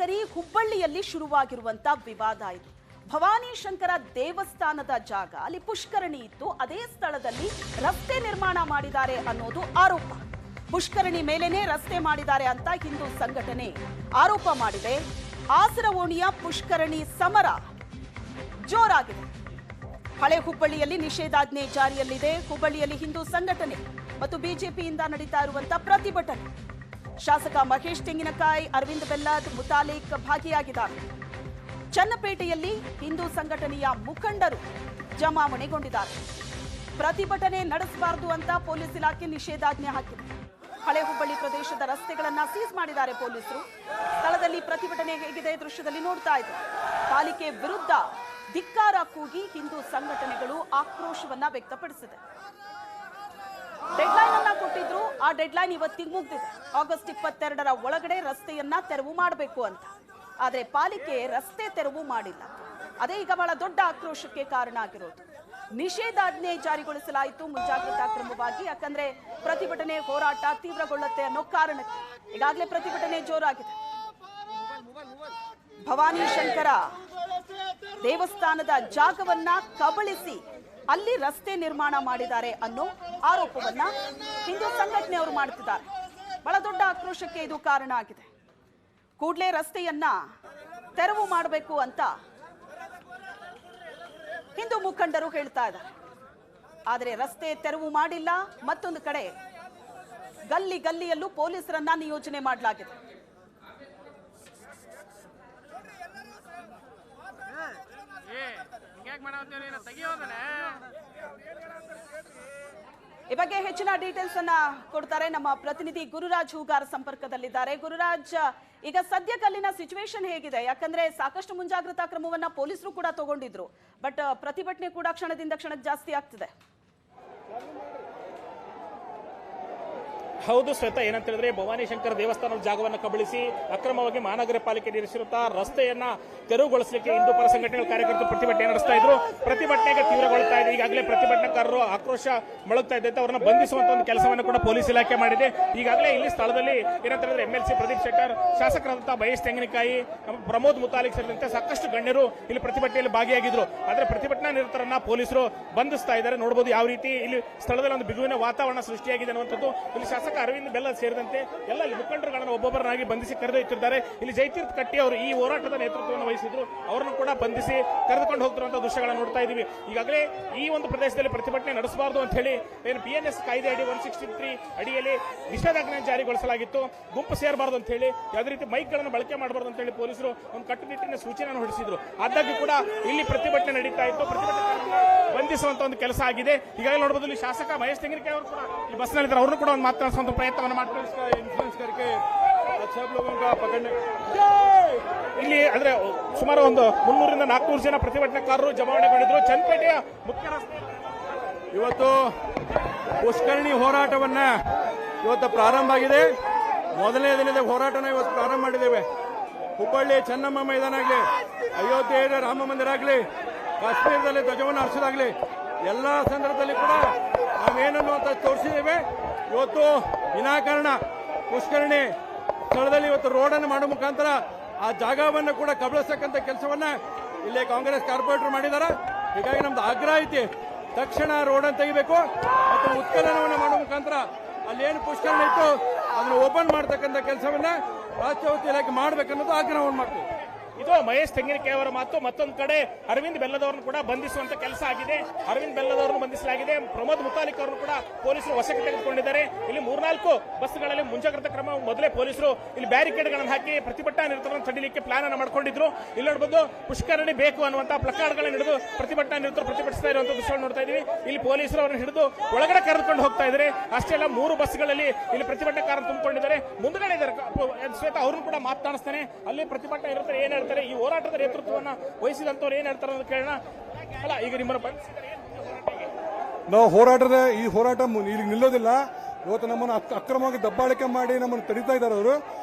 ಬರೋಬ್ಬರಿ ಹುಬ್ಬಳ್ಳಿಯಲ್ಲಿ ಶುರುವಾಗಿರುವಂತ ವಿವಾದ ಇದು. ಭವಾನಿ ಶಂಕರ ದೇವಸ್ಥಾನದ ಜಾಗ, ಅಲ್ಲಿ ಪುಷ್ಕರಣಿ ಇತ್ತು, ಅದೇ ಸ್ಥಳದಲ್ಲಿ ರಸ್ತೆ ನಿರ್ಮಾಣ ಮಾಡಿದ್ದಾರೆ ಅನ್ನೋದು ಆರೋಪ. ಪುಷ್ಕರಣಿ ಮೇಲೇನೆ ರಸ್ತೆ ಮಾಡಿದ್ದಾರೆ ಅಂತ ಹಿಂದೂ ಸಂಘಟನೆ ಆರೋಪ ಮಾಡಿದೆ. ಆಸರವೋಣಿಯ ಪುಷ್ಕರಣಿ ಸಮರ ಜೋರಾಗಿದೆ. ಹಳೆ ಹುಬ್ಬಳ್ಳಿಯಲ್ಲಿ ನಿಷೇಧಾಜ್ಞೆ ಜಾರಿಯಲ್ಲಿದೆ. ಹುಬ್ಬಳ್ಳಿಯಲ್ಲಿ ಹಿಂದೂ ಸಂಘಟನೆ ಮತ್ತು ಬಿಜೆಪಿಯಿಂದ ನಡೀತಾ ಇರುವಂತಹ ಪ್ರತಿಭಟನೆ. ಶಾಸಕ ಮಹೇಶ್ ತೆಂಗಿನಕಾಯಿ, ಅರವಿಂದ್ ಬೆಲ್ಲದ್, ಮುತಾಲಿಕ್ ಭಾಗಿಯಾಗಿದ್ದಾರೆ. ಚನ್ನಪೇಟೆಯಲ್ಲಿ ಹಿಂದೂ ಸಂಘಟನೆಯ ಮುಖಂಡರು ಜಮಾವಣೆಗೊಂಡಿದ್ದಾರೆ. ಪ್ರತಿಭಟನೆ ನಡೆಸಬಾರದು ಅಂತ ಪೊಲೀಸ್ ಇಲಾಖೆ ನಿಷೇಧಾಜ್ಞೆ ಹಾಕಿದೆ. ಹಳೆ ಹುಬ್ಬಳ್ಳಿ ಪ್ರದೇಶದ ರಸ್ತೆಗಳನ್ನ ಸೀಸ್ ಮಾಡಿದ್ದಾರೆ ಪೊಲೀಸರು. ಸ್ಥಳದಲ್ಲಿ ಪ್ರತಿಭಟನೆ ಹೇಗಿದೆ ದೃಶ್ಯದಲ್ಲಿ ನೋಡ್ತಾ ಇದ್ದಾರೆ. ಪಾಲಿಕೆ ವಿರುದ್ಧ ಧಿಕ್ಕಾರ ಕೂಗಿ ಹಿಂದೂ ಸಂಘಟನೆಗಳು ಆಕ್ರೋಶವನ್ನ ವ್ಯಕ್ತಪಡಿಸಿದೆ. ಡೆಡ್ಲೈನ್ ಅನ್ನ ಕೊಟ್ಟಿದ್ರು, ಆ ಡೆಡ್ಲೈನ್ ಇವತ್ತಿಗೆ ಮುಗಿದಿದೆ. ಆಗಸ್ಟ್ 22ರ ಒಳಗಡೆ ರಸ್ತೆಯನ್ನ ತೆರವು ಮಾಡಬೇಕು ಅಂತ. ಆದ್ರೆ ಪಾಲಿಕೆ ರಸ್ತೆ ತೆರವು ಮಾಡಿಲ್ಲ. ಅದೇ ಈಗ ಬಹಳ ದೊಡ್ಡ ಆಕ್ರೋಶಕ್ಕೆ ಕಾರಣ ಆಗಿರೋದು. ನಿಷೇಧಾಜ್ಞೆ ಜಾರಿಗೊಳಿಸಲಾಯಿತು ಮುಂಜಾಗ್ರತಾ ಕ್ರಮವಾಗಿ. ಯಾಕಂದ್ರೆ ಪ್ರತಿಭಟನೆ ಹೋರಾಟ ತೀವ್ರಗೊಳ್ಳುತ್ತೆ ಅನ್ನೋ ಕಾರಣಕ್ಕೆ ಈಗಾಗಲೇ ಪ್ರತಿಭಟನೆ ಜೋರಾಗಿದೆ. ಭವಾನಿ ಶಂಕರ ದೇವಸ್ಥಾನದ ಜಾಗವನ್ನ ಕಬಳಿಸಿ ಅಲ್ಲಿ ರಸ್ತೆ ನಿರ್ಮಾಣ ಮಾಡಿದ್ದಾರೆ ಅನ್ನೋ ಆರೋಪವನ್ನ ಹಿಂದೂ ಸಂಘಟನೆಯವರು ಮಾಡುತ್ತಿದ್ದಾರೆ. ಬಹಳ ದೊಡ್ಡ ಆಕ್ರೋಶಕ್ಕೆ ಇದು ಕಾರಣ ಆಗಿದೆ. ಕೂಡಲೇ ರಸ್ತೆಯನ್ನ ತೆರವು ಮಾಡಬೇಕು ಅಂತ ಹಿಂದೂ ಮುಖಂಡರು ಹೇಳ್ತಾ ಇದ್ದಾರೆ. ಆದರೆ ರಸ್ತೆ ತೆರವು ಮಾಡಿಲ್ಲ. ಮತ್ತೊಂದು ಕಡೆ ಗಲ್ಲಿ ಗಲ್ಲಿಯಲ್ಲೂ ಪೊಲೀಸರನ್ನ ನಿಯೋಜನೆ ಮಾಡಲಾಗಿದೆ. ಈ ಬಗ್ಗೆ ಹೆಚ್ಚಿನ ಡೀಟೇಲ್ಸ್ ಅನ್ನ ಕೊಡ್ತಾರೆ ನಮ್ಮ ಪ್ರತಿನಿಧಿ ಗುರುರಾಜ್ ಹೂಗಾರ್ ಸಂಪರ್ಕದಲ್ಲಿದ್ದಾರೆ. ಗುರುರಾಜ್, ಈಗ ಸದ್ಯಕ್ಕೆ ಅಲ್ಲಿನ ಸಿಚುವೇಶನ್ ಹೇಗಿದೆ? ಯಾಕಂದ್ರೆ ಸಾಕಷ್ಟು ಮುಂಜಾಗ್ರತಾ ಕ್ರಮವನ್ನ ಪೊಲೀಸರು ಕೂಡ ತಗೊಂಡಿದ್ರು, ಬಟ್ ಪ್ರತಿಭಟನೆ ಕೂಡ ಕ್ಷಣದಿಂದ ಕ್ಷಣಕ್ಕೆ ಜಾಸ್ತಿ ಆಗ್ತಿದೆ. ಹೌದು ಶ್ವೇತಾ, ಏನಂತ ಹೇಳಿದ್ರೆ ಭವಾನಿ ಶಂಕರ ದೇವಸ್ಥಾನದ ಜಾಗವನ್ನು ಕಬಳಿಸಿ ಅಕ್ರಮವಾಗಿ ಮಹಾನಗರ ಪಾಲಿಕೆ ನಿರ್ಮಿಸಿರುತ್ತಾ ರಸ್ತೆಯನ್ನ ತೆರವುಗೊಳಿಸಲಿಕ್ಕೆ ಹಿಂದೂ ಪರ ಸಂಘಟನೆಗಳ ಕಾರ್ಯಕರ್ತರು ಪ್ರತಿಭಟನೆ ನಡೆಸ್ತಾ ಇದ್ರು. ಪ್ರತಿಭಟನೆಗೆ ತೀವ್ರಗೊಳ್ತಾ ಇದೆ. ಈಗಾಗಲೇ ಪ್ರತಿಭಟನಾಕಾರರು ಆಕ್ರೋಶ ಮೊಳಗ್ತಾ ಇದ್ದಂತೆ ಅವರನ್ನ ಬಂಧಿಸುವಂತ ಒಂದು ಕೆಲಸವನ್ನು ಕೂಡ ಪೊಲೀಸ್ ಇಲಾಖೆ ಮಾಡಿದೆ. ಈಗಾಗಲೇ ಇಲ್ಲಿ ಸ್ಥಳದಲ್ಲಿ ಏನಂತ ಹೇಳಿದ್ರೆ MLC ಪ್ರದೀಪ್ ಶೆಟ್ಟರ್, ಶಾಸಕರಾದಂತಹ ಮಹೇಶ್ ತೆಂಗಿನಕಾಯಿ, ಪ್ರಮೋದ್ ಮುತಾಲಿಕ್ ಸೇರಿದಂತೆ ಸಾಕಷ್ಟು ಗಣ್ಯರು ಇಲ್ಲಿ ಪ್ರತಿಭಟನೆಯಲ್ಲಿ ಭಾಗಿಯಾಗಿದ್ರು. ಆದ್ರೆ ಪ್ರತಿಭಟನಾ ನಿರತರನ್ನ ಪೊಲೀಸರು ಬಂಧಿಸ್ತಾ ಇದ್ದಾರೆ. ನೋಡಬಹುದು ಯಾವ ರೀತಿ ಇಲ್ಲಿ ಸ್ಥಳದಲ್ಲಿ ಒಂದು ಬಿಗುವಿನ ವಾತಾವರಣ ಸೃಷ್ಟಿಯಾಗಿದೆ ಅನ್ನುವಂಥದ್ದು. ಇಲ್ಲಿ ಶಾಸಕ ಅರವಿಂದ್ ಬೆಲ್ಲದ್ ಸೇರಿದಂತೆ ಎಲ್ಲ ಮುಖಂಡರುಗಳನ್ನು ಒಬ್ಬೊಬ್ಬರನ್ನಾಗಿ ಬಂಧಿಸಿ ಕರೆದೊಯ್ತಿದ್ದಾರೆ. ಇಲ್ಲಿ ಜೈತೀರ್ಥ ಕಟ್ಟಿ ಅವರು ಈ ಹೋರಾಟದ ನೇತೃತ್ವವನ್ನು ವಹಿಸಿದ್ರು, ಅವರನ್ನು ಕೂಡ ಬಂಧಿಸಿ ಕರೆದುಕೊಂಡು ಹೋಗ್ತಿರುವಂತಹ ದೃಶ್ಯಗಳನ್ನು ನೋಡ್ತಾ ಇದೀವಿ. ಈಗಾಗಲೇ ಈ ಒಂದು ಪ್ರದೇಶದಲ್ಲಿ ಪ್ರತಿಭಟನೆ ನಡೆಸಬಾರದು ಅಂತ ಹೇಳಿ ಏನು BNS ಕಾಯ್ದೆ ಅಡಿ 163 ಅಡಿಯಲ್ಲಿ ನಿಷೇಧಾಜ್ಞೆ ಜಾರಿಗೊಳಿಸಲಾಗಿತ್ತು. ಗುಂಪು ಸೇರಬಾರದು ಅಂತ ಹೇಳಿ ಯಾವುದೇ ರೀತಿ ಮೈಕ್ ಗಳನ್ನು ಬಳಕೆ ಮಾಡಬಾರದು ಅಂತ ಹೇಳಿ ಪೊಲೀಸರು ಒಂದು ಕಟ್ಟುನಿಟ್ಟಿನ ಸೂಚನೆಯನ್ನು ಹೊರಡಿಸಿದ್ರು. ಆದಾಗ್ಯೂ ಕೂಡ ಇಲ್ಲಿ ಪ್ರತಿಭಟನೆ ನಡೀತಾ ಇತ್ತು. ಪ್ರತಿಭಟನೆ ಬಂಧಿಸುವಂತ ಒಂದು ಕೆಲಸ ಆಗಿದೆ. ಈಗಾಗಲೇ ನೋಡಬಹುದು ಇಲ್ಲಿ ಶಾಸಕ ಮಹೇಶ್ ತೆಂಗಿನಕಾಯಿ ಅವರು ಕೂಡ ಈ ಬಸ್ನಲ್ಲಿದ್ದಾರೆ. ಅವ್ರನ್ನು ಕೂಡ ಒಂದು ಮಾತನಾಡಿಸುವಂತ ಪ್ರಯತ್ನವನ್ನು ಮಾಡ್ತಾರೆ. ಇಲ್ಲಿ ಅಂದ್ರೆ ಸುಮಾರು ಒಂದು 300ರಿಂದ 400 ಜನ ಪ್ರತಿಭಟನಾಕಾರರು ಜಮಾವಣೆಗೊಂಡಿದ್ರು. ಚನ್ನಪೇಟೆಯ ಮುಖ್ಯ ರಸ್ತೆ ಇವತ್ತು ಪುಷ್ಕರಣಿ ಹೋರಾಟವನ್ನ ಇವತ್ತು ಪ್ರಾರಂಭ ಆಗಿದೆ. ಮೊದಲನೇ ದಿನದ ಹೋರಾಟನ ಇವತ್ತು ಪ್ರಾರಂಭ ಮಾಡಿದ್ದೇವೆ. ಹುಬ್ಬಳ್ಳಿ ಚೆನ್ನಮ್ಮ ಮೈದಾನ ಆಗಲಿ, ಅಯೋಧ್ಯೆಯ ರಾಮ ಮಂದಿರ ಆಗಲಿ, ಕಾಶ್ಮೀರದಲ್ಲಿ ಧ್ವಜವನ್ನು ಹರಿಸೋದಾಗಲಿ, ಎಲ್ಲ ಸಂದರ್ಭದಲ್ಲಿ ಕೂಡ ನಾವೇನನ್ನು ಅಂತ ತೋರಿಸಿದ್ದೇವೆ. ಇವತ್ತು ವಿನಾಕಾರಣ ಪುಷ್ಕರಣಿ ಸ್ಥಳದಲ್ಲಿ ಇವತ್ತು ರೋಡನ್ನು ಮಾಡುವ ಮುಖಾಂತರ ಆ ಜಾಗವನ್ನು ಕೂಡ ಕಬಳಿಸತಕ್ಕಂಥ ಕೆಲಸವನ್ನ ಇಲ್ಲಿ ಕಾಂಗ್ರೆಸ್ ಕಾರ್ಪೊರೇಟರ್ ಮಾಡಿದ್ದಾರೆ. ಹೀಗಾಗಿ ನಮ್ದು ಆಗ್ರಹ ಐತಿ, ತಕ್ಷಣ ರೋಡನ್ನು ತೆಗಿಬೇಕು ಮತ್ತು ಉತ್ಖನನವನ್ನು ಮಾಡುವ ಮುಖಾಂತರ ಅಲ್ಲಿ ಏನು ಪುಷ್ಕರಣಿ ಇತ್ತು ಅದನ್ನು ಓಪನ್ ಮಾಡತಕ್ಕಂಥ ಕೆಲಸವನ್ನ ರಾಜ್ಯ ಇಲಾಖೆ ಮಾಡಬೇಕನ್ನೋದು ಆಗ್ರಹವನ್ನು ಮಾಡ್ತೀವಿ. ಇದು ಮಹೇಶ್ ತೆಂಗಿನಕಾಯಿ ಅವರ ಮಾತು. ಮತ್ತೊಂದು ಕಡೆ ಅರವಿಂದ್ ಬೆಲ್ಲದವರನ್ನು ಕೂಡ ಬಂಧಿಸುವಂತ ಕೆಲಸ ಆಗಿದೆ. ಅರವಿಂದ್ ಬೆಲ್ಲದವರನ್ನು ಬಂಧಿಸಲಾಗಿದೆ. ಪ್ರಮೋದ್ ಮುತಾಲಿಕ್ ಅವರನ್ನು ಕೂಡ ಪೊಲೀಸರು ವಶಕ್ಕೆ ತೆಗೆದುಕೊಂಡಿದ್ದಾರೆ. ಇಲ್ಲಿ 3-4 ಬಸ್ಗಳಲ್ಲಿ ಮುಂಜಾಗ್ರತಾ ಕ್ರಮ ಮೊದಲೇ ಪೊಲೀಸರು ಇಲ್ಲಿ ಬ್ಯಾರಿಕೇಡ್ಗಳನ್ನು ಹಾಕಿ ಪ್ರತಿಭಟನಾ ನಿರತರನ್ನು ತಡಿಲಿಕ್ಕೆ ಪ್ಲಾನ್ ಅನ್ನು ಮಾಡ್ಕೊಂಡಿದ್ರು. ಇಲ್ಲಿ ನೋಡಬಹುದು ಪುಷ್ಕರಣಿ ಬೇಕು ಅನ್ನುವಂತ ಪ್ಲಕಾರ್ಡ್ಗಳನ್ನು ಹಿಡಿದು ಪ್ರತಿಭಟನಾ ನಿರತರು ಪ್ರತಿಭಟಿಸ್ತಾ ಇರುವಂತಹ ದೃಶ್ಯವನ್ನು ನೋಡ್ತಾ ಇದೀವಿ. ಇಲ್ಲಿ ಪೊಲೀಸರು ಅವರನ್ನು ಹಿಡಿದು ಒಳಗಡೆ ಕರೆದುಕೊಂಡು ಹೋಗ್ತಾ ಇದ್ದಾರೆ. ಅಷ್ಟೇ ಅಲ್ಲ 3 ಬಸ್ಗಳಲ್ಲಿ ಇಲ್ಲಿ ಪ್ರತಿಭಟನಾಕಾರರು ತುಂಬಿಕೊಂಡಿದ್ದಾರೆ. ಮುಂದುಗಡೆ ಇದ್ದಾರೆ ಶ್ವೇತಾ, ಅವ್ರನ್ನು ಕೂಡ ಮಾತನಾಡಿಸ್ತಾನೆ. ಅಲ್ಲಿ ಪ್ರತಿಭಟನಾ ನಿರತರು ಏನ್ ಹೇಳ್ತಾರೆ, ಈ ಹೋರಾಟದ ನೇತೃತ್ವವನ್ನು ವಹಿಸಿದಂತವ್ರು ಏನ್ ಹೇಳ್ತಾರೆ ಅಂತ ಕೇಳೋಣ. ಅಲ್ಲ, ಈಗ ನಿಮ್ಮನ್ನು ನಾವು ಈ ಹೋರಾಟ ಇಲ್ಲಿ ನಿಲ್ಲೋದಿಲ್ಲ. ಇವತ್ತು ನಮ್ಮನ್ನು ಅಕ್ರಮವಾಗಿ ದಬ್ಬಾಳಿಕೆ ಮಾಡಿ ನಮ್ಮನ್ನು ತಡೀತಾ ಇದ್ದಾರೆ ಅವರು.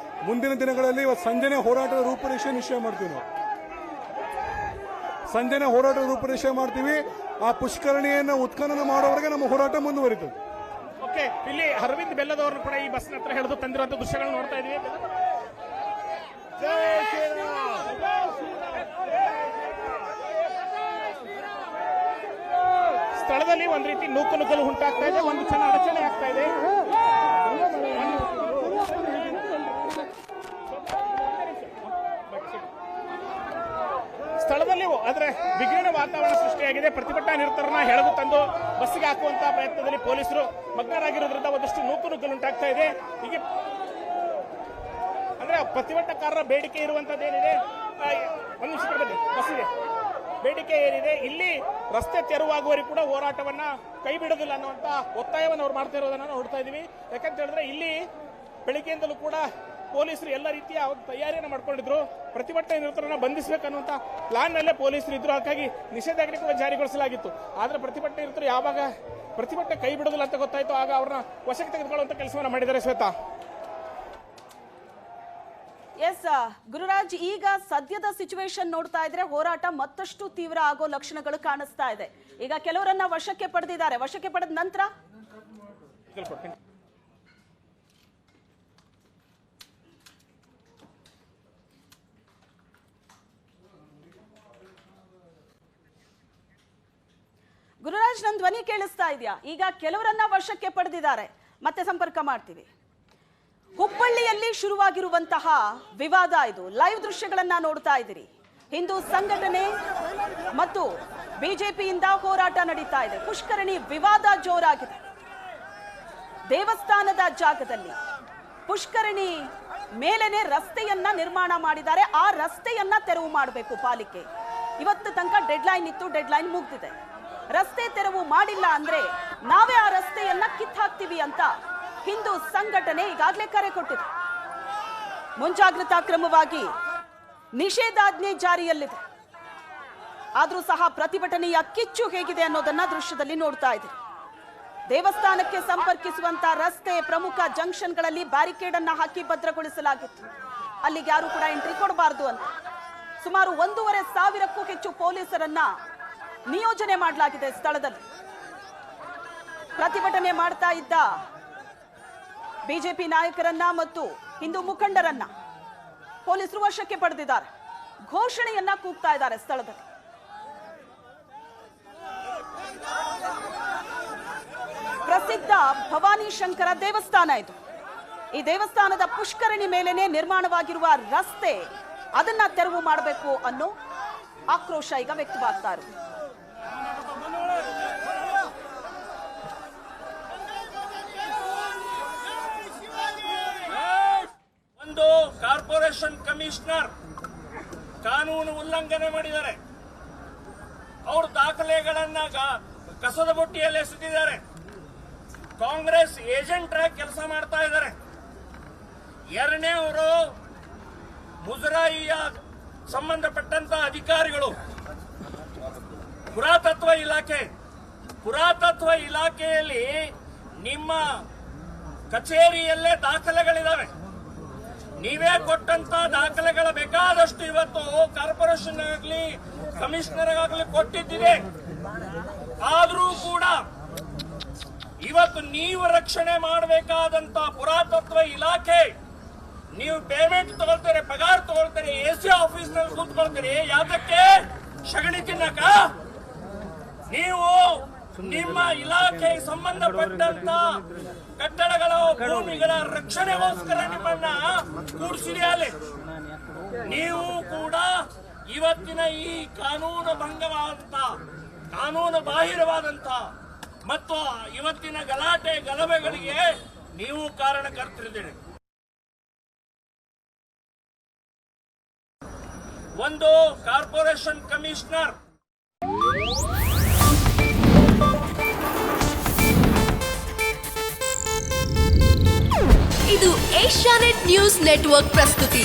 ಮುಂದಿನ ದಿನಗಳಲ್ಲಿ ಇವತ್ತು ಸಂಜೆನೆ ಹೋರಾಟದ ರೂಪರೇಷೆ ನಿಶ್ಚಯ ಮಾಡ್ತೀವಿ. ನಾವು ಸಂಜೆನೆ ಹೋರಾಟದ ರೂಪರೇಷೆ ಮಾಡ್ತೀವಿ. ಆ ಪುಷ್ಕರಣಿಯನ್ನು ಉತ್ಖನನ ಮಾಡೋವರೆಗೆ ನಮ್ಮ ಹೋರಾಟ ಮುಂದುವರಿತದೆ. ಓಕೆ, ಇಲ್ಲಿ ಅರವಿಂದ್ ಬೆಲ್ಲದವರನ್ನು ಕೂಡ ಈ ಬಸ್ನ ಹತ್ರ ಹಿಡಿದು ತಂದಿರುವಂತಹ ದೃಶ್ಯಗಳನ್ನು ನೋಡ್ತಾ ಇದೀವಿ. ಸ್ಥಳದಲ್ಲಿ ಒಂದ್ ರೀತಿ ನೂಕುನುಗ್ಗಲು ಉಂಟಾಗ್ತಾ ಇದೆ, ಒಂದು ಕ್ಷಣ ಅಡಚಣೆ ಆಗ್ತಾ ಇದೆ. ಸ್ಥಳದಲ್ಲಿ ಆದ್ರೆ ವಿಘ್ನ ವಾತಾವರಣ ಸೃಷ್ಟಿಯಾಗಿದೆ. ಪ್ರತಿಭಟನಾ ನಿರತರನ್ನ ಹೆಳಗು ತಂದು ಬಸ್ಸಿಗೆ ಹಾಕುವಂತಹ ಪ್ರಯತ್ನದಲ್ಲಿ ಪೊಲೀಸರು ಮಗ್ನರಾಗಿರೋದ್ರಿಂದ ಒಂದಷ್ಟು ನೂಕುನುಗ್ಗಲು ಉಂಟಾಗ್ತಾ ಇದೆ. ಹೀಗೆ ಅಂದ್ರೆ ಪ್ರತಿಭಟನಾಕಾರರ ಬೇಡಿಕೆ ಇರುವಂತದ್ದೇನಿದೆ, ಒಂದು ನಿಮಿಷ ಬನ್ನಿ, ಬಸ್ ಇದೆ, ಬೇಡಿಕೆ ಏನಿದೆ, ಇಲ್ಲಿ ರಸ್ತೆ ತೆರವಾಗುವವರೆಗೂ ಕೂಡ ಹೋರಾಟವನ್ನ ಕೈ ಬಿಡೋದಿಲ್ಲ ಅನ್ನುವಂತ ಒತ್ತಾಯವನ್ನು ಅವ್ರು ಮಾಡ್ತಾ ಇರೋದನ್ನ ನೋಡ್ತಾ ಇದೀವಿ. ಯಾಕಂತ ಹೇಳಿದ್ರೆ ಇಲ್ಲಿ ಬೆಳಿಗ್ಗೆಯಿಂದಲೂ ಕೂಡ ಪೊಲೀಸರು ಎಲ್ಲ ರೀತಿಯ ತಯಾರಿಯನ್ನು ಮಾಡ್ಕೊಂಡಿದ್ರು. ಪ್ರತಿಭಟನೆ ನಿರತರನ್ನ ಬಂಧಿಸಬೇಕನ್ನುವಂತ ಪ್ಲಾನ್ ನಲ್ಲೇ ಪೊಲೀಸರು ಇದ್ರು. ಹಾಗಾಗಿ ನಿಷೇಧಾಜ್ಞೆ ಕೂಡ ಜಾರಿಗೊಳಿಸಲಾಗಿತ್ತು. ಆದ್ರೆ ಪ್ರತಿಭಟನೆ ನಿರತರು ಯಾವಾಗ ಪ್ರತಿಭಟನೆ ಕೈ ಬಿಡೋದಿಲ್ಲ ಅಂತ ಗೊತ್ತಾಯ್ತು, ಆಗ ಅವ್ರನ್ನ ವಶಕ್ಕೆ ತೆಗೆದುಕೊಳ್ಳುವಂತ ಕೆಲಸವನ್ನ ಮಾಡಿದ್ದಾರೆ. ಶ್ವೇತಾ. ಎಸ್ ಗುರುರಾಜ್, ಈಗ ಸದ್ಯದ ಸಿಚುವೇಶನ್ ನೋಡ್ತಾ ಇದ್ರೆ ಹೋರಾಟ ಮತ್ತಷ್ಟು ತೀವ್ರ ಆಗೋ ಲಕ್ಷಣಗಳು ಕಾಣಿಸ್ತಾ ಇದೆ. ಈಗ ಕೆಲವರನ್ನ ವಶಕ್ಕೆ ಪಡೆದಿದ್ದಾರೆ. ವಶಕ್ಕೆ ಪಡೆದ ನಂತರ ಗುರುರಾಜ್, ನನ್ನ ಧ್ವನಿ ಕೇಳಿಸ್ತಾ ಇದೆಯಾ? ಈಗ ಕೆಲವರನ್ನ ವಶಕ್ಕೆ ಪಡೆದಿದ್ದಾರೆ. ಮತ್ತೆ ಸಂಪರ್ಕ ಮಾಡ್ತೀವಿ. ಹುಬ್ಬಳ್ಳಿಯಲ್ಲಿ ಶುರುವಾಗಿರುವಂತಹ ವಿವಾದ ಇದು. ಲೈವ್ ದೃಶ್ಯಗಳನ್ನ ನೋಡ್ತಾ ಇದ್ದೀರಿ. ಹಿಂದೂ ಸಂಘಟನೆ ಮತ್ತು ಬಿಜೆಪಿಯಿಂದ ಹೋರಾಟ ನಡೀತಾ ಇದೆ. ಪುಷ್ಕರಣಿ ವಿವಾದ ಜೋರಾಗಿದೆ. ದೇವಸ್ಥಾನದ ಜಾಗದಲ್ಲಿ ಪುಷ್ಕರಣಿ ಮೇಲೇನೆ ರಸ್ತೆಯನ್ನ ನಿರ್ಮಾಣ ಮಾಡಿದ್ದಾರೆ. ಆ ರಸ್ತೆಯನ್ನ ತೆರವು ಮಾಡಬೇಕು ಪಾಲಿಕೆ. ಇವತ್ತು ತನಕ ಡೆಡ್ಲೈನ್ ಇತ್ತು, ಡೆಡ್ಲೈನ್ ಮುಗ್ದಿದೆ. ರಸ್ತೆ ತೆರವು ಮಾಡಿಲ್ಲ ಅಂದ್ರೆ ನಾವೇ ಆ ರಸ್ತೆಯನ್ನ ಕಿತ್ತಾಕ್ತೀವಿ ಅಂತ ಹಿಂದೂ ಸಂಘಟನೆ ಈಗಾಗಲೇ ಕರೆ ಕೊಟ್ಟಿದೆ. ಮುಂಜಾಗ್ರತಾ ಕ್ರಮವಾಗಿ ನಿಷೇಧಾಜ್ಞೆ ಜಾರಿಯಲ್ಲಿದೆ. ಆದ್ರೂ ಸಹ ಪ್ರತಿಭಟನೆಯ ಕಿಚ್ಚು ಹೇಗಿದೆ ಅನ್ನೋದನ್ನ ದೃಶ್ಯದಲ್ಲಿ ನೋಡ್ತಾ ಇದೆ. ದೇವಸ್ಥಾನಕ್ಕೆ ಸಂಪರ್ಕಿಸುವಂತ ರಸ್ತೆ ಪ್ರಮುಖ ಜಂಕ್ಷನ್ಗಳಲ್ಲಿ ಬ್ಯಾರಿಕೇಡ್ ಅನ್ನ ಹಾಕಿ ಭದ್ರಗೊಳಿಸಲಾಗಿತ್ತು. ಅಲ್ಲಿಗೆ ಯಾರು ಕೂಡ ಎಂಟ್ರಿ ಕೊಡಬಾರದು ಅಂತ ಸುಮಾರು 1,500ಕ್ಕೂ ಹೆಚ್ಚು ಪೊಲೀಸರನ್ನ ನಿಯೋಜನೆ ಮಾಡಲಾಗಿದೆ. ಸ್ಥಳದಲ್ಲಿ ಪ್ರತಿಭಟನೆ ಮಾಡ್ತಾ ಇದ್ದ ಬಿಜೆಪಿ ನಾಯಕರನ್ನ ಮತ್ತು ಹಿಂದೂ ಮುಖಂಡರನ್ನ ಪೊಲೀಸರು ವಶಕ್ಕೆ ಪಡೆದಿದ್ದಾರೆ. ಘೋಷಣೆಯನ್ನ ಕೂಗ್ತಾ ಇದ್ದಾರೆ ಸ್ಥಳದಲ್ಲಿ. ಪ್ರಸಿದ್ಧ ಭವಾನಿ ಶಂಕರ ದೇವಸ್ಥಾನ ಇದು. ಈ ದೇವಸ್ಥಾನದ ಪುಷ್ಕರಣಿ ಮೇಲೇನೆ ನಿರ್ಮಾಣವಾಗಿರುವ ರಸ್ತೆ, ಅದನ್ನ ತೆರವು ಮಾಡಬೇಕು ಅನ್ನೋ ಆಕ್ರೋಶ ಈಗ ವ್ಯಕ್ತವಾಗ್ತಾ ಇರೋದು. ಒಂದು ಕಾರ್ಪೊರೇಷನ್ ಕಮಿಷನರ್ ಕಾನೂನು ಉಲ್ಲಂಘನೆ ಮಾಡಿದ್ದಾರೆ. ಅವ್ರ ದಾಖಲೆಗಳನ್ನ ಕಸದ ಬುಟ್ಟಿಯಲ್ಲಿ ಎಸೆದಿದ್ದಾರೆ. ಕಾಂಗ್ರೆಸ್ ಏಜೆಂಟ್ ಆಗಿ ಕೆಲಸ ಮಾಡ್ತಾ ಇದ್ದಾರೆ. ಎರಡನೇ ಅವರು ಮುಜರಾಯಿಯ ಸಂಬಂಧಪಟ್ಟಂತ ಅಧಿಕಾರಿಗಳು. ಪುರಾತತ್ವ ಇಲಾಖೆಯಲ್ಲಿ ನಿಮ್ಮ ಕಚೇರಿಯಲ್ಲೇ ದಾಖಲೆಗಳಿದಾವೆ. ನೀವೇ ಕೊಟ್ಟಂತ ದಾಖಲೆಗಳ ಬೇಕಾದಷ್ಟು ಇವತ್ತು ಕಾರ್ಪೊರೇಷನ್ ಆಗಲಿ ಕಮಿಷನರ್ ಆಗಲಿ ಕೊಟ್ಟಿದ್ದಿದೆ. ಆದರೂ ಕೂಡ ಇವತ್ತು ನೀವು ರಕ್ಷಣೆ ಮಾಡಬೇಕಾದಂತ ಪುರಾತತ್ವ ಇಲಾಖೆ, ನೀವು ಪೇಮೆಂಟ್ ತಗೊಳ್ತಾರೆ, ಪಗಾರ ತಗೊಳ್ತಾರೆ, ಎಸಿ ಆಫೀಸ್ ನಲ್ಲಿ ಕೂತ್ಕೊಳ್ತೀರಿ. ಯಾತಕ್ಕೆ? ಸಗಣಿ ತಿನ್ನಕ? ನೀವು ನಿಮ್ಮ ಇಲಾಖೆಗೆ ಸಂಬಂಧಪಟ್ಟಂತ ಕಟ್ಟಡಗಳ ಭೂಮಿಗಳ ರಕ್ಷಣೆಗೋಸ್ಕರ ನಿಮ್ಮನ್ನ ಕೂಡಿಸಿರಿ. ಅಲ್ಲಿ ನೀವು ಕೂಡ ಇವತ್ತಿನ ಈ ಕಾನೂನು ಭಂಗವಾದಂತ, ಕಾನೂನು ಬಾಹಿರವಾದಂತ ಮತ್ತು ಇವತ್ತಿನ ಗಲಾಟೆ ಗಲಭೆಗಳಿಗೆ ನೀವು ಕಾರಣಕರ್ತರಿದ್ದೀರಿ. ಒಂದು ಕಾರ್ಪೊರೇಷನ್ ಕಮಿಷನರ್ ಇದು ಏಷ್ಯಾನೆಟ್ ನ್ಯೂಸ್ ನೆಟ್ವರ್ಕ್ ಪ್ರಸ್ತುತಿ.